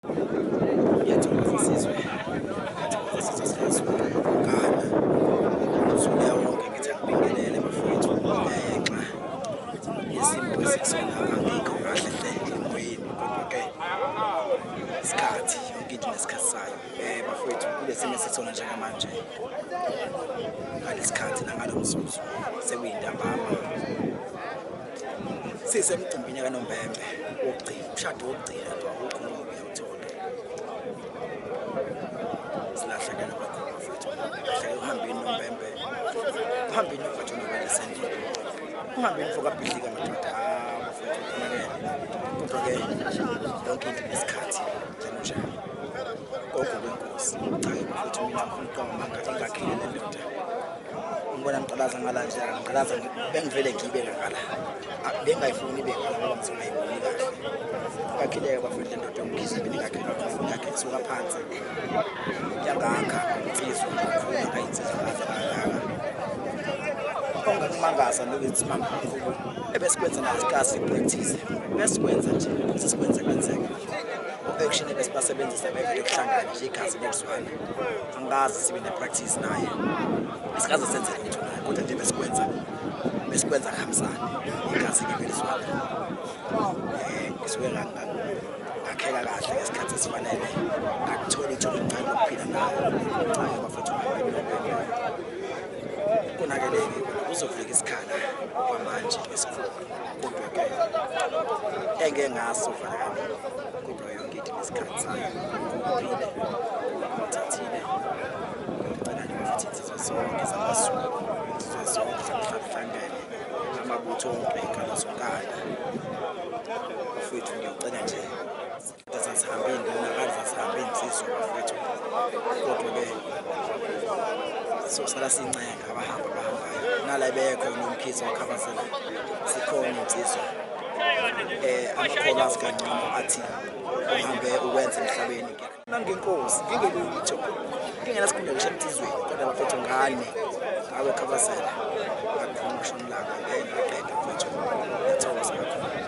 Ngiyathokoza Sizwe, ngiyathokoza Sizwe siyasuka Ghana. Usuku wonke ngithi angibingelele bafowethu ngenxa yesimo esikusona angikho kahle hle emoyeni, kodwa-ke isikhathi yonke into nesikhathi sayo. Bafowethu kule simo esisona njengamanje ngalesi khathi nangalo mzuzu sekuyintambama sisemcimbini kaNombembe wokugcina, umshado wokugcina nje awukho ngoba uyawuthola. Silahlekela kakhulu bafowethu, silahlekela uhambeni Nombembe, uhambeni uVathona Walisendile, uhambeni Vukabhidlika madoda. Bafowethu kuphumele, kodwa-ke yonke into nesikhathi njengonjalo. Gogo wenkosi, cha-ke bafowethu mina ngifuna ukuqamba engakhile le ndoda. Ngibona ngiqalaza ngala nje, ngiqalaza bengivele ngibe ngala. Bengayifuni ibe ngala ngoba ngizongayiboni kahle. Ngakhile-ke bafowethu le ndoda yomkhize ngakhe isuka phansi. Yangakha insizwa kakhulu ngayinsizwa kahle kangaka. Ongakumangaza nokuthi mama kakhulu ebesikwenza nasikasi practice. Besikwenza nje ukuthi sikwenze kwenzeke. Action ebesibasebenzisa bevele kuhlangana nje igazi lekuzwana. Angikaze sibe ne-practice naye. Sikaze senze lutho naye, kodwa nje besikwenza kuhambisana igazi lebelizwana. Ngisuke ngakheka kahle ngesikhathi esifanele, ngakuthola ithuba elincane lokuphila nayo. Cha-ke bafowethu kunakeleke kuzofika isikhala kwamanje esikhulu, kodwa-ke engeke ngasofa nami, kodwa yonke into nesikhathi sayo. Kuphile ngithathile ngicela nje bafuthi insizwa zonke zamaZulu, insizwa zonke zakuhlangene amabutho wonke enkalazonkana. Bafowethu ngiyocela nje zasihambile ngibonakala zasihambile insizwa bafowethu, kodwa-ke sosala sincenga abahambayo nala bekho nomkhize wakhabazela sikhona insizwa amakhono asikancane athi uhambe ukwenza emhlabeni. Nangenkosi ngingelutho, ngingenasikhundla ngisho emthizweni, kodwa bafowethu ngane ngawe khabazela ngakhuluma shoni laka ngaqeda mfethu. Ngiyathokoza kakhulu.